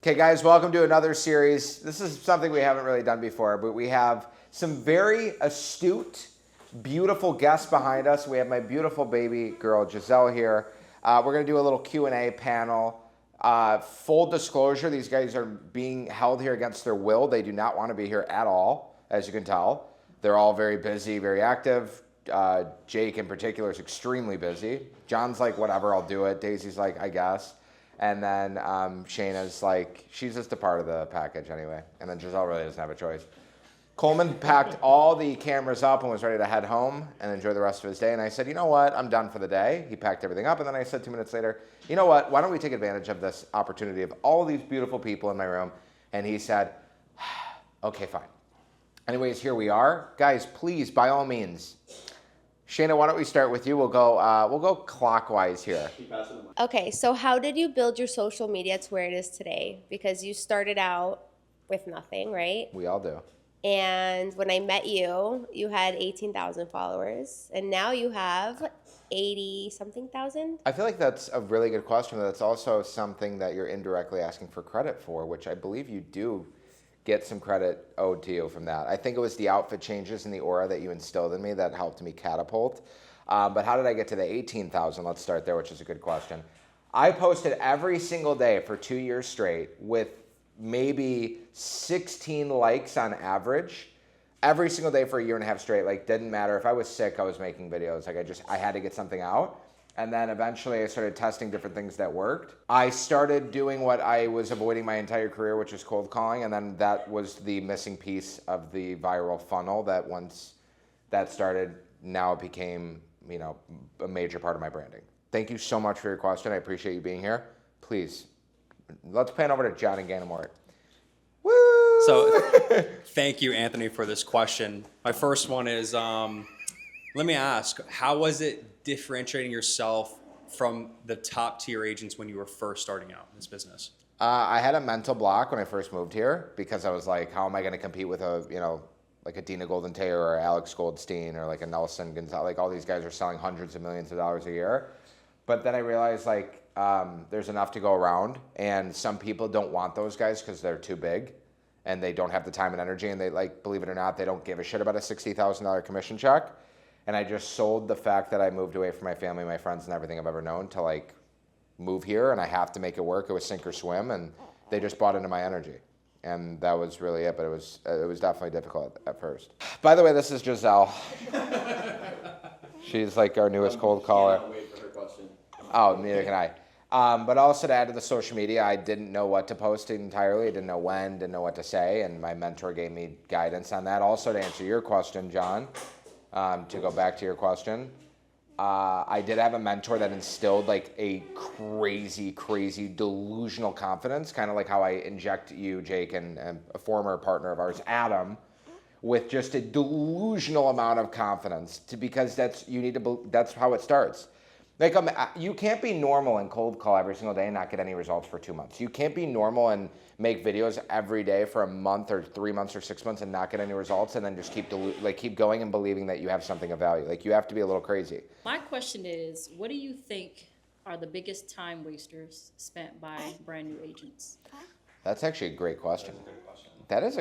Okay, guys, welcome to another series. This is something we haven't really done before, but we have some very astute, beautiful guests behind us. We have my beautiful baby girl, Giselle, here. We're going to do a little Q&A panel. Full disclosure, these guys are being held here against their will. They do not want to be here at all, as you can tell. They're all very busy, very active. Jake, in particular, is extremely busy. John's like, whatever, I'll do it. Daisy's like, I guess. And then Shayna's like, she's just a part of the package anyway. And then Giselle really doesn't have a choice. Coleman packed all the cameras up and was ready to head home and enjoy the rest of his day. And I said, you know what? I'm done for the day. He packed everything up. And then I said 2 minutes later, you know what? Why don't we take advantage of this opportunity of all of these beautiful people in my room? And he said, okay, fine. Anyways, here we are. Guys, please, by all means, Shayna, why don't we start with you? We'll go clockwise here. Okay, so how did you build your social media to where it is today? Because you started out with nothing, right? We all do. And when I met you, you had 18,000 followers, and now you have 80-something thousand? I feel like that's a really good question. That's also something that you're indirectly asking for credit for, which I believe you do get some credit owed to you from that. I think it was the outfit changes and the aura that you instilled in me that helped me catapult. But how did I get to the 18,000? Let's start there, which is a good question. I posted every single day for 2 years straight with maybe 16 likes on average. Every single day for a year and a half straight. Like, didn't matter. If I was sick, I was making videos. Like, I had to get something out. And then eventually I started testing different things that worked. I started doing what I was avoiding my entire career, which is cold calling. And then that was the missing piece of the viral funnel that once that started, now it became, a major part of my branding. Thank you so much for your question. I appreciate you being here. Please, let's pan over to John and Ganamort. Woo! So thank you, Anthony, for this question. My first one is, let me ask, how was it differentiating yourself from the top tier agents when you were first starting out in this business? I had a mental block when I first moved here because I was like, how am I going to compete with like a Dina Golden-Taylor or Alex Goldstein or like a Nelson Gonzalez? Like, all these guys are selling hundreds of millions of dollars a year. But then I realized there's enough to go around, and some people don't want those guys because they're too big and they don't have the time and energy, and they, like, believe it or not, they don't give a shit about a $60,000 commission check. And I just sold the fact that I moved away from my family, my friends, and everything I've ever known to like move here, and I have to make it work. It was sink or swim, and they just bought into my energy. And that was really it, but it was definitely difficult at first. By the way, this is Giselle. She's like our newest cold caller. Can't wait for her question. Oh, neither can I. But also to add to the social media, I didn't know what to post entirely. I didn't know when, didn't know what to say, and my mentor gave me guidance on that. Also, to answer your question, John, to go back to your question, I did have a mentor that instilled like a crazy delusional confidence, kind of like how I inject you, Jake, and a former partner of ours, Adam, with just a delusional amount of confidence, because that's how it starts. Like, you can't be normal and cold call every single day and not get any results for 2 months. You can't be normal and make videos every day for a month or 3 months or 6 months and not get any results, and then just keep going and believing that you have something of value. Like, you have to be a little crazy. My question is, what do you think are the biggest time wasters spent by brand new agents? That's actually a great question. That's a good question. That is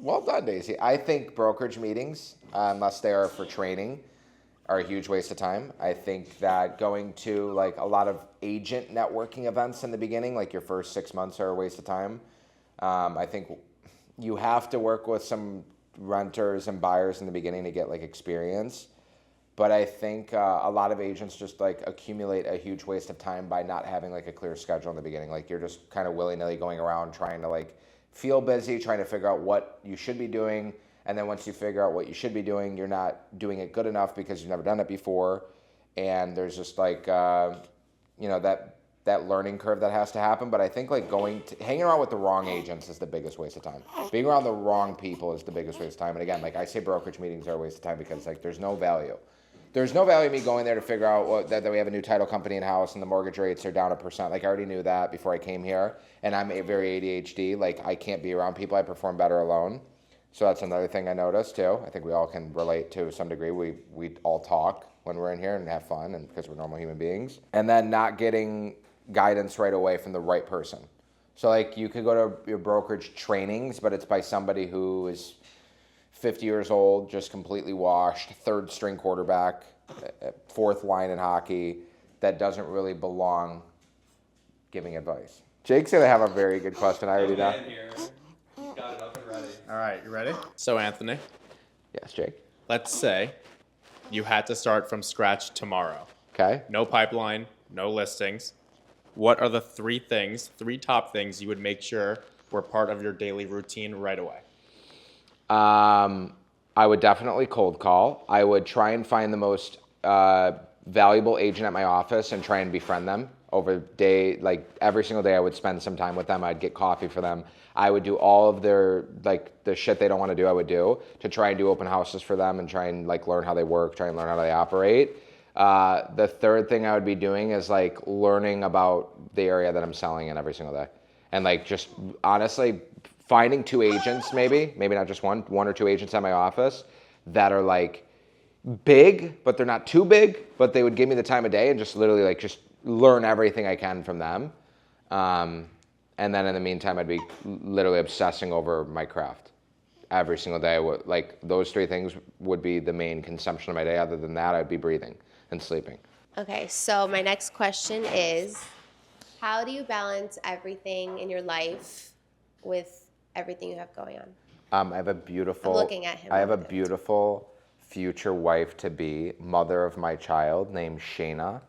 well done, Daisy. I think brokerage meetings, unless they are for training, are a huge waste of time. I think that going to like a lot of agent networking events in the beginning, like your first 6 months, are a waste of time. I think you have to work with some renters and buyers in the beginning to get like experience. But I think a lot of agents just like accumulate a huge waste of time by not having like a clear schedule in the beginning. Like, you're just kind of willy-nilly going around trying to like feel busy, trying to figure out what you should be doing. And then once you figure out what you should be doing, you're not doing it good enough because you've never done it before. And there's just like, that learning curve that has to happen. But I think like hanging around with the wrong agents is the biggest waste of time. Being around the wrong people is the biggest waste of time. And again, like I say, brokerage meetings are a waste of time because like there's no value. There's no value in me going there to figure out that we have a new title company in house and the mortgage rates are down 1%. Like, I already knew that before I came here. And I'm very ADHD. Like, I can't be around people. I perform better alone. So that's another thing I noticed too. I think we all can relate to some degree. We all talk when we're in here and have fun, and because we're normal human beings. And then not getting guidance right away from the right person. So like you could go to your brokerage trainings, but it's by somebody who is 50 years old, just completely washed, third string quarterback, fourth line in hockey, that doesn't really belong giving advice. Jake's gonna have a very good question. I already know. Got it up and ready. All right, you ready? So, Anthony, Yes, Jake. let's say you had to start from scratch tomorrow. Okay. No pipeline, no listings. What are the three top things you would make sure were part of your daily routine right away? I would definitely cold call. I would try and find the most valuable agent at my office and try and befriend them over day. Like every single day I would spend some time with them. I'd get coffee for them. I would do all of their, like the shit they don't want to do, I would do to try and do open houses for them and try and like learn how they work, try and learn how they operate. The third thing I would be doing is like learning about the area that I'm selling in every single day. And like just honestly finding two agents, maybe not just one or two agents at my office that are like big, but they're not too big, but they would give me the time of day and just literally like just learn everything I can from them. And then in the meantime, I'd be literally obsessing over my craft every single day. Like those three things would be the main consumption of my day. Other than that, I'd be breathing and sleeping. Okay, so my next question is, how do you balance everything in your life with everything you have going on? I have a beautiful. I'm looking at him. I have a beautiful future wife to be, mother of my child named Shayna,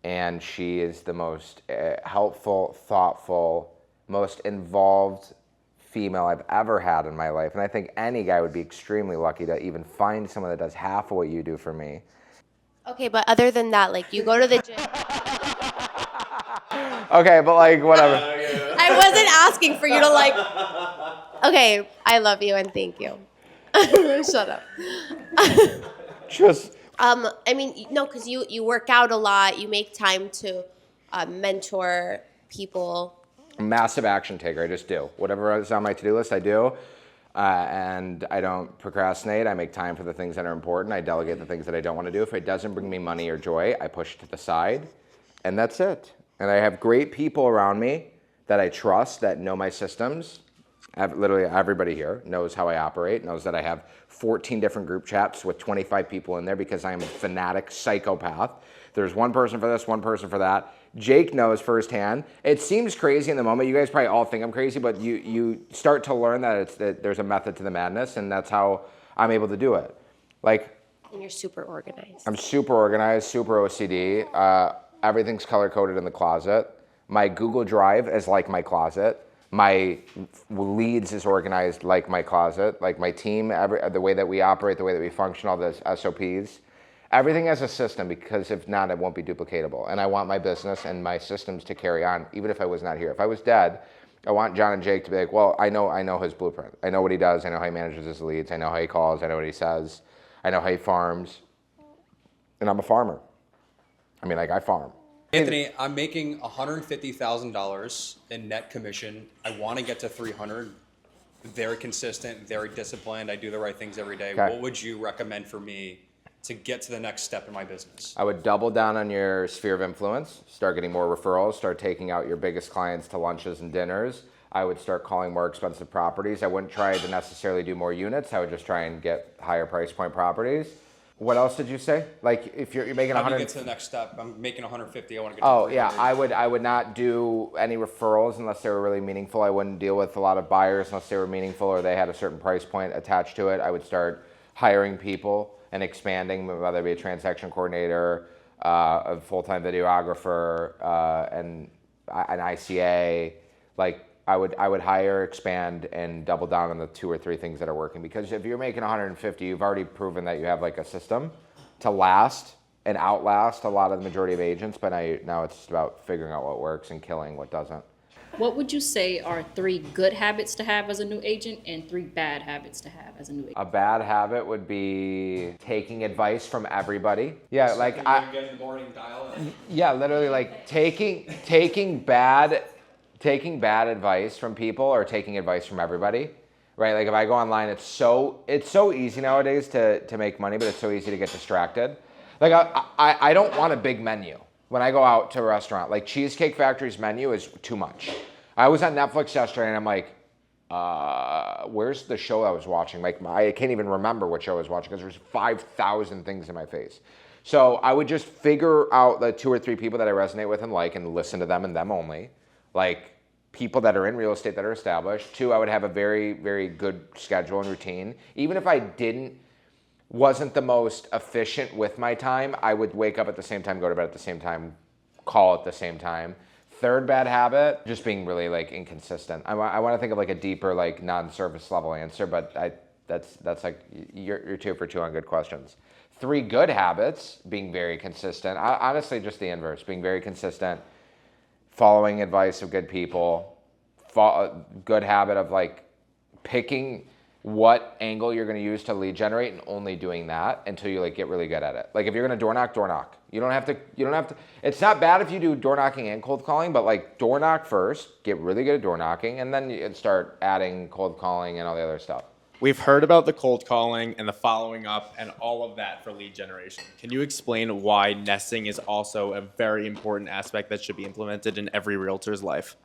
and she is the most helpful, thoughtful, most involved female I've ever had in my life. And I think any guy would be extremely lucky to even find someone that does half of what you do for me. Okay, but other than that, like you go to the gym. Okay, but like whatever. I wasn't asking for you to like. Okay, I love you and thank you. Shut up. Just I mean, no, because you work out a lot. You make time to mentor people. massive action taker. I just do. Whatever is on my to-do list, I do. And I don't procrastinate. I make time for the things that are important. I delegate the things that I don't want to do. If it doesn't bring me money or joy, I push it to the side. And that's it. And I have great people around me that I trust, that know my systems. Literally everybody here knows how I operate, knows that I have 14 different group chats with 25 people in there because I am a fanatic psychopath. There's one person for this, one person for that. Jake knows firsthand. It seems crazy in the moment. You guys probably all think I'm crazy, but you start to learn that there's a method to the madness, and that's how I'm able to do it. Like, And you're super organized. I'm super organized, super OCD. Everything's color-coded in the closet. My Google Drive is like my closet. My leads is organized like my closet. Like my team, the way that we operate, the way that we function, all the SOPs. Everything has a system, because if not, it won't be duplicatable. And I want my business and my systems to carry on, even if I was not here. If I was dead, I want John and Jake to be like, well, I know his blueprint. I know what he does. I know how he manages his leads. I know how he calls. I know what he says. I know how he farms. And I'm a farmer. I mean, like, I farm. Anthony, I'm making $150,000 in net commission. I want to get to 300. Very consistent, very disciplined. I do the right things every day. Okay. What would you recommend for me to get to the next step in my business? I would double down on your sphere of influence, start getting more referrals, start taking out your biggest clients to lunches and dinners. I would start calling more expensive properties. I wouldn't try to necessarily do more units. I would just try and get higher price point properties. What else did you say? Like, if you're making How do 100. you get to the next step? I'm making 150. I want to get to Oh 300. yeah, I would not do any referrals unless they were really meaningful. I wouldn't deal with a lot of buyers unless they were meaningful or they had a certain price point attached to it. I would start hiring people and expanding, whether it be a transaction coordinator, a full-time videographer, and an ICA. Like, I would hire, expand, and double down on the 2 or 3 things that are working. Because if you're making 150, you've already proven that you have like a system to last and outlast a lot of the majority of agents. But now it's just about figuring out what works and killing what doesn't. What would you say are 3 good habits to have as a new agent and 3 bad habits to have as a new agent? A bad habit would be taking advice from everybody. Yeah, like Get in the morning, dial in. yeah, literally like taking bad advice from people or taking advice from everybody, right? Like if I go online, it's so easy nowadays to make money, but it's so easy to get distracted. Like I don't want a big menu when I go out to a restaurant. Like Cheesecake Factory's menu is too much. I was on Netflix yesterday and I'm like, where's the show I was watching? Like, I can't even remember what show I was watching because there's 5,000 things in my face. So I would just figure out the 2 or 3 people that I resonate with and like and listen to them and them only. Like people that are in real estate that are established. 2, I would have a very, very good schedule and routine. Even if I wasn't the most efficient with my time, I would wake up at the same time, go to bed at the same time, call at the same time. 3rd bad habit, just being really like inconsistent. I want to think of like a deeper, like non-surface level answer, but that's like you're 2 for 2 on good questions. 3 good habits, being very consistent. Honestly, just the inverse, being very consistent, following advice of good people, good habit of like picking what angle you're going to use to lead generate and only doing that until you like get really good at it. Like if you're going to door knock. You don't have to, it's not bad if you do door knocking and cold calling, but like door knock first, get really good at door knocking, and then you start adding cold calling and all the other stuff. We've heard about the cold calling and the following up and all of that for lead generation. Can you explain why nesting is also a very important aspect that should be implemented in every realtor's life?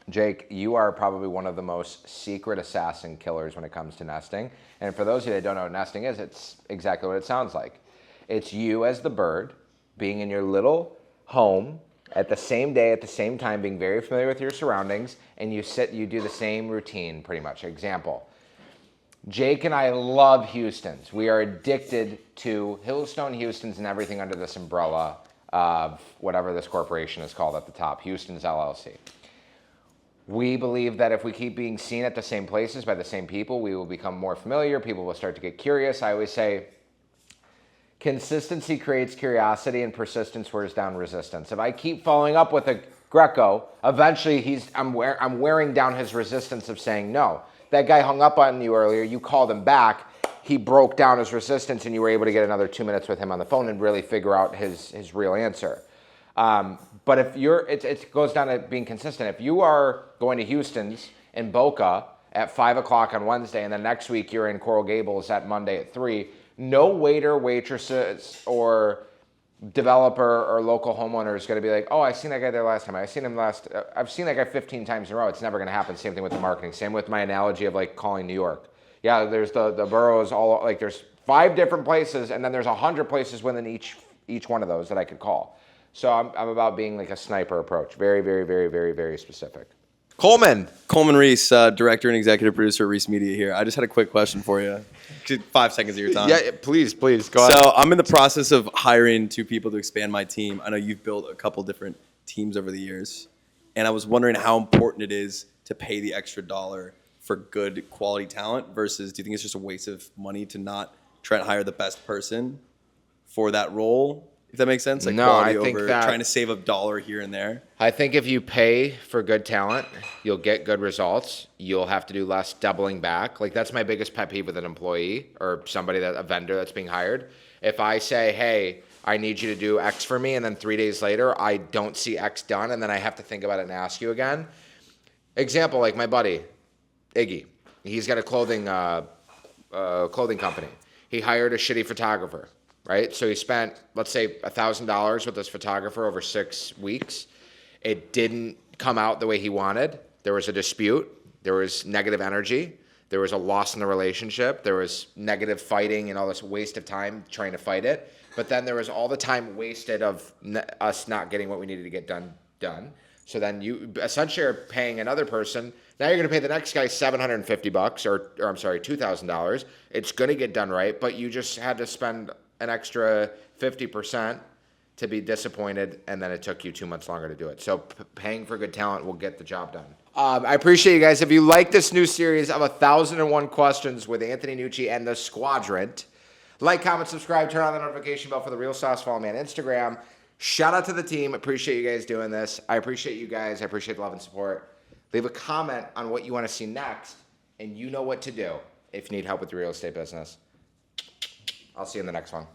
Jake, you are probably one of the most secret assassin killers when it comes to nesting. And for those of you that don't know what nesting is, it's exactly what it sounds like. It's you as the bird being in your little home at the same day, at the same time, being very familiar with your surroundings, and you do the same routine pretty much. Example, Jake and I love Houston's. We are addicted to Hillstone Houston's and everything under this umbrella of whatever this corporation is called at the top, Houston's LLC. We believe that if we keep being seen at the same places by the same people, we will become more familiar. People will start to get curious. I always say, consistency creates curiosity and persistence wears down resistance. If I keep following up with a Greco, eventually I'm wearing down his resistance of saying no. That guy hung up on you earlier, you called him back, he broke down his resistance and you were able to get another 2 minutes with him on the phone and really figure out his real answer. But if it goes down to being consistent. If you are going to Houston's in Boca at 5 o'clock on Wednesday and then next week you're in Coral Gables at Monday at 3, no waiter, waitresses, or developer or local homeowner is going to be like, oh, I seen that guy there last time. I've seen that guy 15 times in a row. It's never going to happen. Same thing with the marketing. Same with my analogy of like calling New York. Yeah, there's the boroughs all like there's 5 different places and then there's 100 places within each one of those that I could call. So I'm about being like a sniper approach. Very, very, very, very, very specific. Coleman Reese, director and executive producer at Reese Media here. I just had a quick question for you. 5 seconds of your time. Yeah, please, go ahead. So I'm in the process of hiring 2 people to expand my team. I know you've built a couple different teams over the years. And I was wondering how important it is to pay the extra dollar for good quality talent versus do you think it's just a waste of money to not try and hire the best person for that role? If that makes sense? Like No, quality I think over that- trying to save $1 here and there. I think if you pay for good talent, you'll get good results. You'll have to do less doubling back. Like that's my biggest pet peeve with an employee or a vendor that's being hired. If I say, hey, I need you to do X for me, and then 3 days later I don't see X done, and then I have to think about it and ask you again. Example, like my buddy, Iggy. He's got a clothing company. He hired a shitty photographer. Right? So he spent, let's say, $1,000 with this photographer over 6 weeks. It didn't come out the way he wanted. There was a dispute. There was negative energy. There was a loss in the relationship. There was negative fighting and all this waste of time trying to fight it. But then there was all the time wasted of us not getting what we needed to get done. So then you essentially are paying another person. Now you're going to pay the next guy $750 or I'm sorry, $2,000. It's going to get done right, but you just had to spend an extra 50% to be disappointed, and then it took you 2 months longer to do it. So paying for good talent will get the job done. I appreciate you guys. If you like this new series of 1,001 questions with Anthony Nucci and the Squadrant, like, comment, subscribe, turn on the notification bell for the Real Sauce. Follow me on Instagram. Shout out to the team. Appreciate you guys doing this. I appreciate you guys. I appreciate the love and support. Leave a comment on what you want to see next, and you know what to do if you need help with your real estate business. I'll see you in the next one.